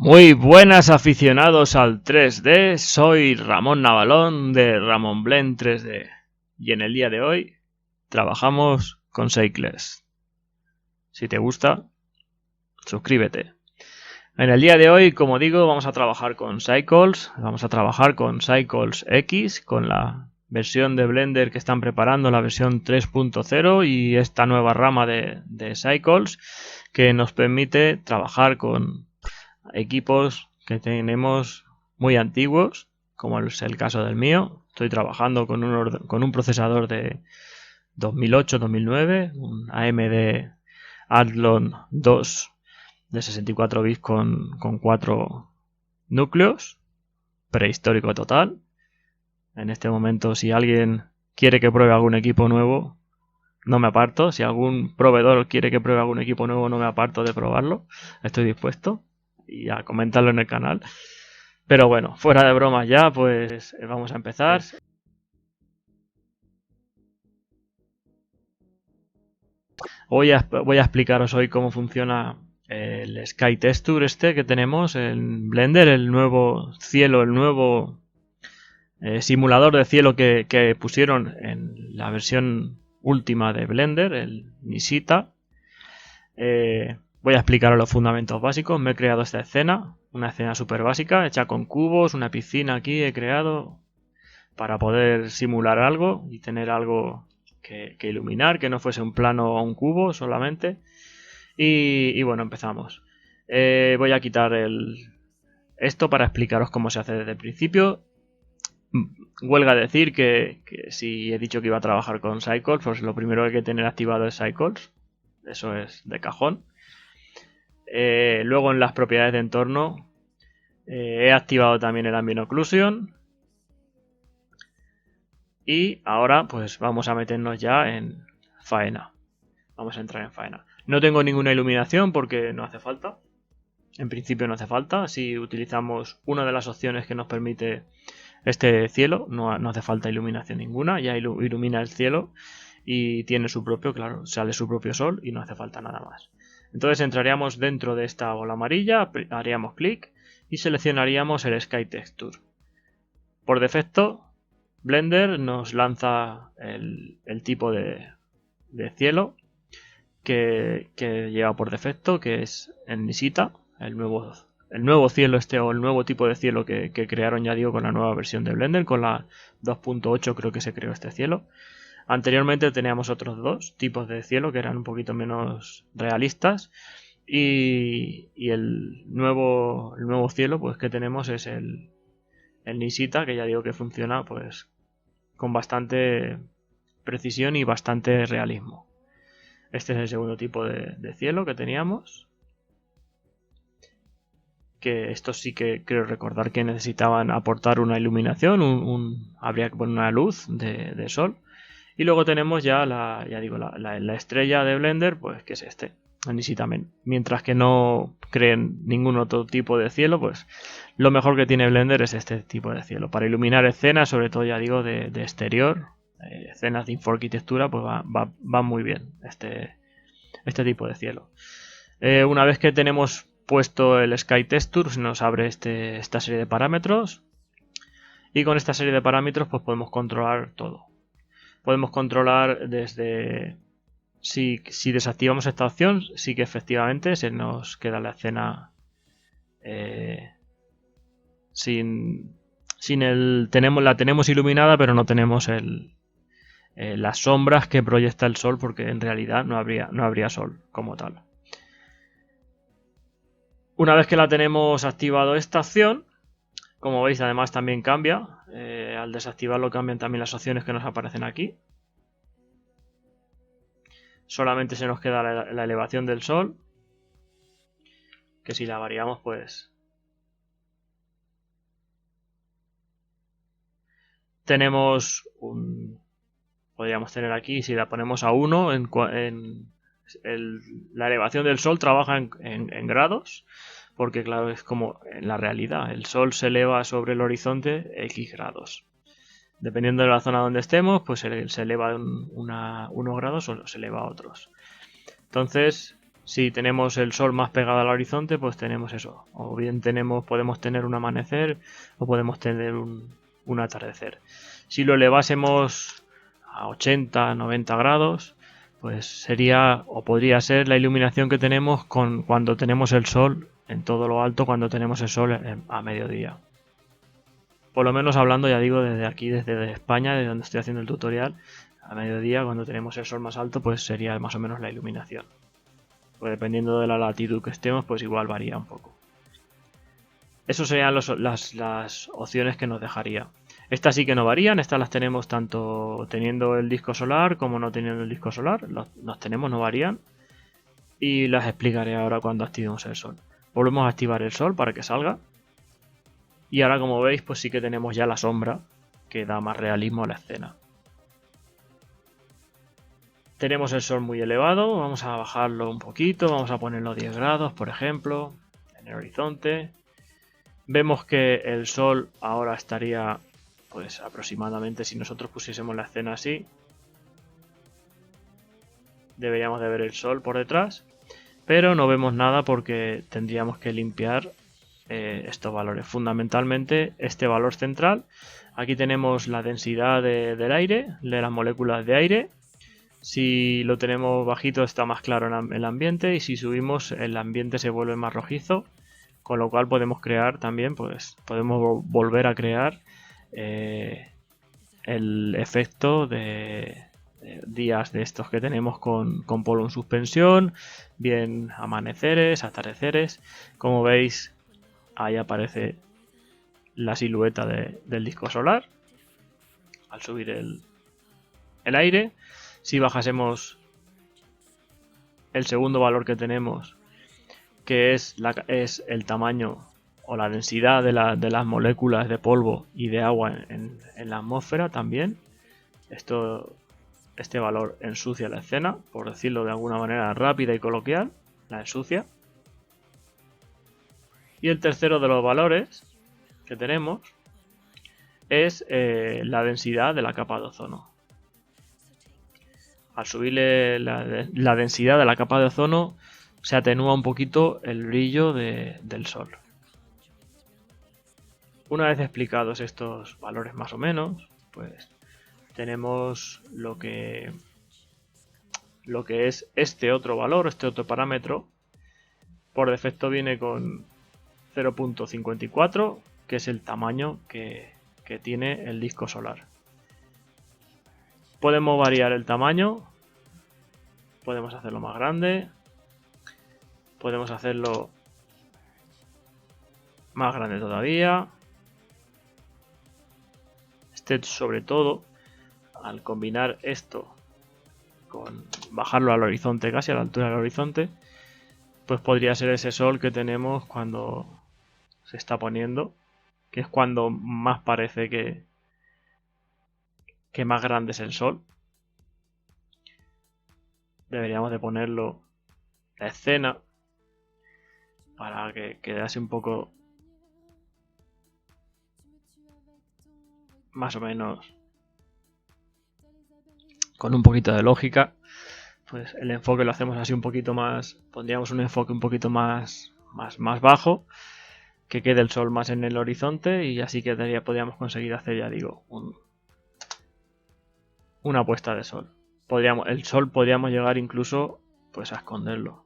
Muy buenas aficionados al 3D, soy Ramón Navalón de Ramón Blend 3D y en el día de hoy trabajamos con Cycles. Si te gusta, suscríbete. En el día de hoy, como digo, vamos a trabajar con Cycles, vamos a trabajar con Cycles X, con la versión de Blender que están preparando, la versión 3.0 y esta nueva rama de Cycles que nos permite trabajar con equipos que tenemos muy antiguos, como es el caso del mío. Estoy trabajando con un procesador de 2008-2009, un AMD Athlon 2 de 64 bits con 4 núcleos, prehistórico total. En este momento, si alguien quiere que pruebe algún equipo nuevo, no me aparto. Si algún proveedor quiere que pruebe algún equipo nuevo, no me aparto de probarlo. Estoy dispuesto y a comentarlo en el canal. Pero bueno, fuera de bromas ya, pues vamos a empezar. Voy a explicaros hoy cómo funciona el Sky Texture que tenemos en Blender, el nuevo cielo, el nuevo simulador de cielo que pusieron en la versión última de Blender, el Nisita. Voy a explicaros los fundamentos básicos. Me he creado esta escena, una escena súper básica, hecha con cubos, una piscina aquí he creado para poder simular algo y tener algo que iluminar, que no fuese un plano o un cubo solamente. Y bueno, empezamos. Voy a quitar esto para explicaros cómo se hace desde el principio. Huelga decir que si he dicho que iba a trabajar con Cycles, pues lo primero que hay que tener activado es Cycles. Eso es de cajón. Luego en las propiedades de entorno he activado también el Ambient Occlusion. Y ahora pues vamos a meternos ya en faena. Vamos a entrar en faena. No tengo ninguna iluminación porque no hace falta. En principio no hace falta. Si utilizamos una de las opciones que nos permite este cielo, no hace falta iluminación ninguna. Ya ilumina el cielo y tiene su propio, claro, sale su propio sol y no hace falta nada más. Entonces entraríamos dentro de esta bola amarilla, haríamos clic y seleccionaríamos el Sky Texture. Por defecto, Blender nos lanza el tipo de cielo que lleva por defecto, que es el Nisita, el nuevo cielo o el nuevo tipo de cielo que crearon, ya digo, con la nueva versión de Blender, con la 2.8 creo que se creó este cielo. Anteriormente teníamos otros dos tipos de cielo que eran un poquito menos realistas y el nuevo cielo pues que tenemos es el Nisita, que ya digo que funciona pues con bastante precisión y bastante realismo. Este es el segundo tipo de cielo que teníamos. Que estos sí que creo recordar que necesitaban aportar una iluminación, habría que poner una luz de sol. Y luego tenemos ya la estrella de Blender, pues que es este, el Nisita Men. Mientras que no creen ningún otro tipo de cielo, pues lo mejor que tiene Blender es este tipo de cielo. Para iluminar escenas, sobre todo ya digo de exterior, escenas de infoarquitectura, pues va muy bien este tipo de cielo. Una vez que tenemos puesto el Sky Texture, nos abre esta serie de parámetros. Y con esta serie de parámetros pues podemos controlar todo. Podemos controlar desde... Si desactivamos esta opción, sí que efectivamente se nos queda la escena la tenemos iluminada, pero no tenemos las sombras que proyecta el sol, porque en realidad no habría sol como tal. Una vez que la tenemos activado esta opción, como veis además también cambia, al desactivarlo cambian también las opciones que nos aparecen aquí. Solamente se nos queda la elevación del sol, que si la variamos pues tenemos podríamos tener aquí, si la ponemos a 1, la elevación del sol trabaja en grados, porque claro, es como en la realidad, el sol se eleva sobre el horizonte X grados. Dependiendo de la zona donde estemos, pues se eleva unos grados o se eleva a otros. Entonces, Si tenemos el sol más pegado al horizonte, pues tenemos eso. O bien podemos tener un amanecer o podemos tener un atardecer. Si lo elevásemos a 80, 90 grados, pues sería o podría ser la iluminación que tenemos cuando tenemos el sol en todo lo alto, cuando tenemos el sol a mediodía. Por lo menos hablando, ya digo, desde aquí, desde España, desde donde estoy haciendo el tutorial, a mediodía, cuando tenemos el sol más alto, pues sería más o menos la iluminación. Pues dependiendo de la latitud que estemos, pues igual varía un poco. Esas serían las opciones que nos dejaría. Estas sí que no varían, estas las tenemos tanto teniendo el disco solar como no teniendo el disco solar. Las tenemos, no varían. Y las explicaré ahora cuando activemos el sol. Volvemos a activar el sol para que salga. Y ahora, como veis, pues sí que tenemos ya la sombra, que da más realismo a la escena. Tenemos el sol muy elevado, vamos a bajarlo un poquito, vamos a ponerlo a 10 grados, por ejemplo, en el horizonte. Vemos que el sol ahora estaría, pues aproximadamente, si nosotros pusiésemos la escena así, deberíamos de ver el sol por detrás, pero no vemos nada porque tendríamos que limpiar estos valores. Fundamentalmente este valor central. Aquí tenemos la densidad del aire, de las moléculas de aire. Si lo tenemos bajito está más claro en el ambiente, y si subimos el ambiente se vuelve más rojizo, con lo cual podemos crear también, pues podemos volver a crear el efecto de días de estos que tenemos con polo en suspensión, bien amaneceres, atardeceres. Como veis, ahí aparece la silueta del disco solar al subir el aire. Si bajásemos el segundo valor que tenemos, que es el tamaño o la densidad de las moléculas de polvo y de agua en la atmósfera también, este valor ensucia la escena, por decirlo de alguna manera rápida y coloquial, la ensucia. Y el tercero de los valores que tenemos es la densidad de la capa de ozono. Al subirle la densidad de la capa de ozono, se atenúa un poquito el brillo del sol. Una vez explicados estos valores más o menos, pues tenemos lo que es este otro valor, este otro parámetro. Por defecto viene con 0.54, que es el tamaño que tiene el disco solar. Podemos variar el tamaño, podemos hacerlo más grande, podemos hacerlo más grande todavía. Sobre todo, al combinar esto con bajarlo al horizonte, casi a la altura del horizonte, pues podría ser ese sol que tenemos cuando se está poniendo, que es cuando más parece que más grande es el sol. Deberíamos de ponerlo la escena para que quedase un poco más o menos con un poquito de lógica. Pues el enfoque lo hacemos así un poquito más, pondríamos un enfoque un poquito más bajo, que quede el sol más en el horizonte, y así podríamos conseguir hacer, ya digo, una puesta de sol. El sol podríamos llegar incluso pues a esconderlo.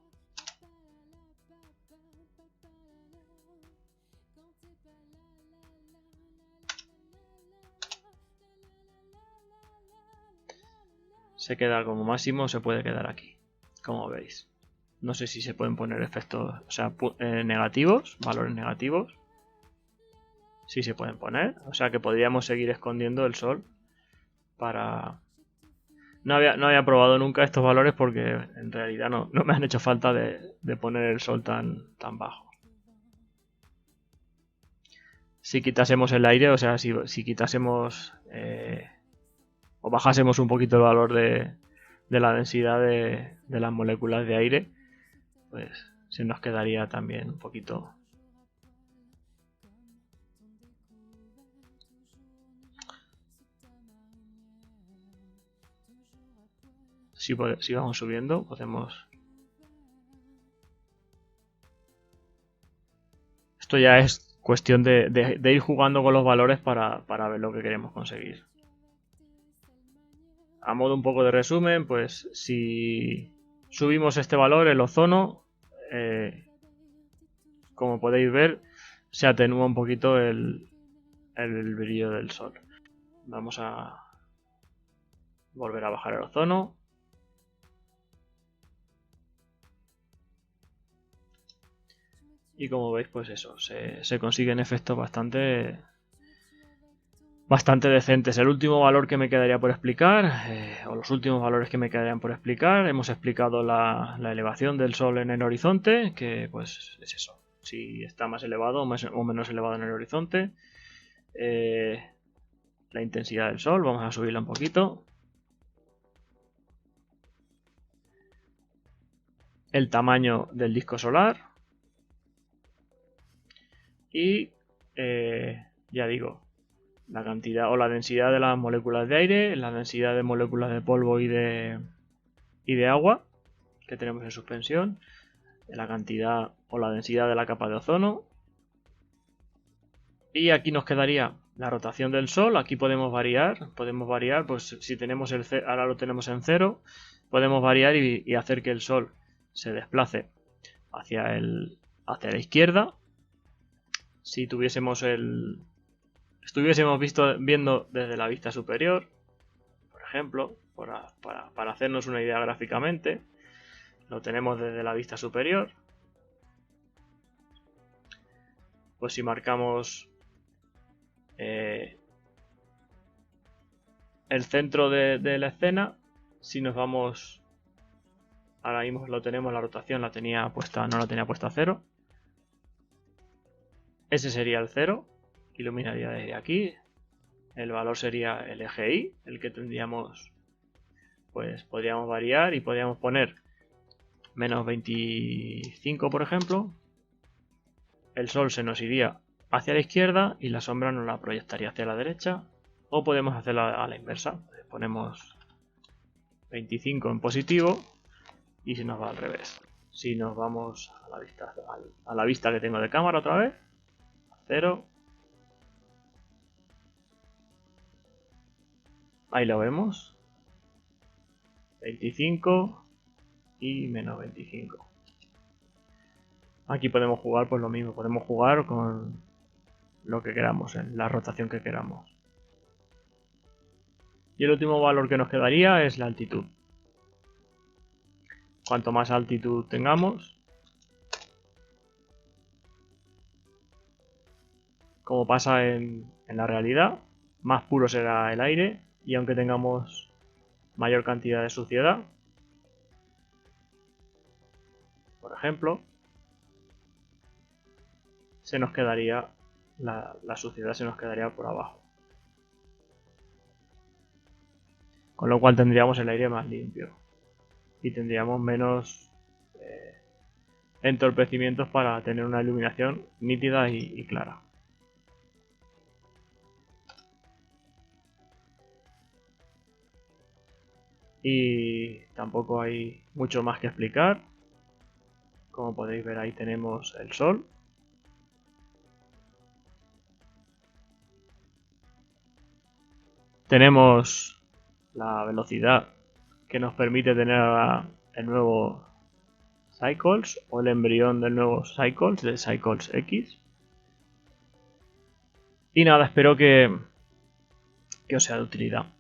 Se queda como máximo, se puede quedar aquí, como veis. No sé si se pueden poner efectos, o sea, negativos, valores negativos. Sí se pueden poner, o sea que podríamos seguir escondiendo el sol para... No había probado nunca estos valores porque en realidad no me han hecho falta de poner el sol tan bajo. Si quitásemos el aire, o sea, si quitásemos o bajásemos un poquito el valor de la densidad de las moléculas de aire, pues se nos quedaría también un poquito. Si vamos subiendo, podemos Esto ya es cuestión de ir jugando con los valores para ver lo que queremos conseguir. A modo un poco de resumen, pues si subimos este valor, el ozono, como podéis ver, se atenúa un poquito el brillo del sol. Vamos a volver a bajar el ozono. Y como veis, pues eso, se consiguen efectos bastante decentes. El último valor que me quedaría por explicar, o los últimos valores que me quedarían por explicar, hemos explicado la elevación del sol en el horizonte, que pues es eso, si está más elevado o menos elevado en el horizonte. La intensidad del sol, vamos a subirla un poquito. El tamaño del disco solar. Y ya digo, la cantidad o la densidad de las moléculas de aire, la densidad de moléculas de polvo y de agua que tenemos en suspensión, la cantidad o la densidad de la capa de ozono. Y aquí nos quedaría la rotación del Sol. Aquí podemos variar, pues si tenemos ahora lo tenemos en 0, podemos variar y hacer que el Sol se desplace hacia la izquierda. Si estuviésemos viendo desde la vista superior, por ejemplo, para hacernos una idea gráficamente, lo tenemos desde la vista superior. Pues si marcamos el centro de la escena, si nos vamos, ahora mismo lo tenemos, la rotación no la tenía puesta a 0. Ese sería el 0, iluminaría desde aquí. El valor sería el eje Y, el que tendríamos, pues podríamos variar y podríamos poner menos 25, por ejemplo. El sol se nos iría hacia la izquierda y la sombra nos la proyectaría hacia la derecha. O podemos hacerla a la inversa. Ponemos 25 en positivo y se nos va al revés. Si nos vamos a la vista que tengo de cámara otra vez, 0. Ahí lo vemos. 25 y menos 25. Aquí podemos jugar pues lo mismo. Podemos jugar con lo que queramos, en la rotación que queramos. Y el último valor que nos quedaría es la altitud. Cuanto más altitud tengamos, como pasa en la realidad, más puro será el aire, y aunque tengamos mayor cantidad de suciedad, por ejemplo, se nos quedaría la suciedad se nos quedaría por abajo. Con lo cual tendríamos el aire más limpio y tendríamos menos entorpecimientos para tener una iluminación nítida y clara. Y tampoco hay mucho más que explicar. Como podéis ver, ahí tenemos el sol. Tenemos la velocidad que nos permite tener el nuevo Cycles o el embrión del nuevo Cycles, de Cycles X. Y nada, espero que os sea de utilidad.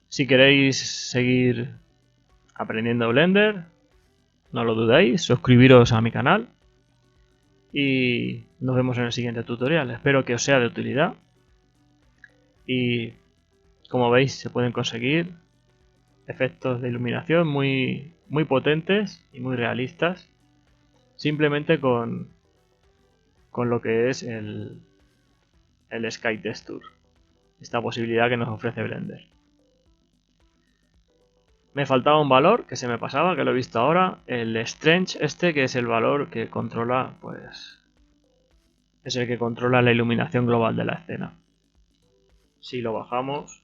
Si queréis seguir aprendiendo Blender, no lo dudéis, suscribiros a mi canal y nos vemos en el siguiente tutorial. Espero que os sea de utilidad y como veis se pueden conseguir efectos de iluminación muy potentes y muy realistas simplemente con lo que es el Sky Texture, esta posibilidad que nos ofrece Blender. Me faltaba un valor que se me pasaba, que lo he visto ahora, el Strange que es el valor que controla, pues es el que controla la iluminación global de la escena. Si lo bajamos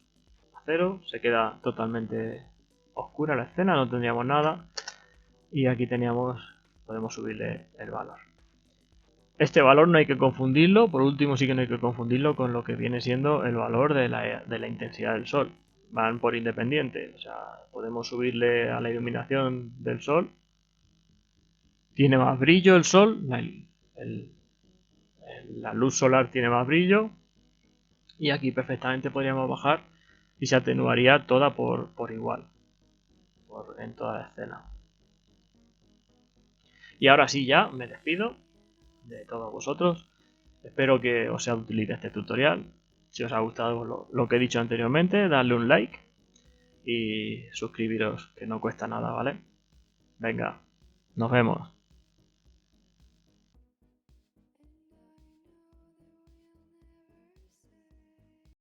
a 0, se queda totalmente oscura la escena, no tendríamos nada. Y aquí podemos subirle el valor. Este valor no hay que confundirlo, por último sí que no hay que confundirlo con lo que viene siendo el valor de la intensidad del sol. Van por independiente, o sea, podemos subirle a la iluminación del sol. Tiene más brillo el sol, la luz solar tiene más brillo. Y aquí perfectamente podríamos bajar y se atenuaría toda por igual, en toda la escena. Y ahora sí ya me despido de todos vosotros. Espero que os sea útil este tutorial. Si os ha gustado lo que he dicho anteriormente, dadle un like y suscribiros, que no cuesta nada, ¿vale? Venga, nos vemos.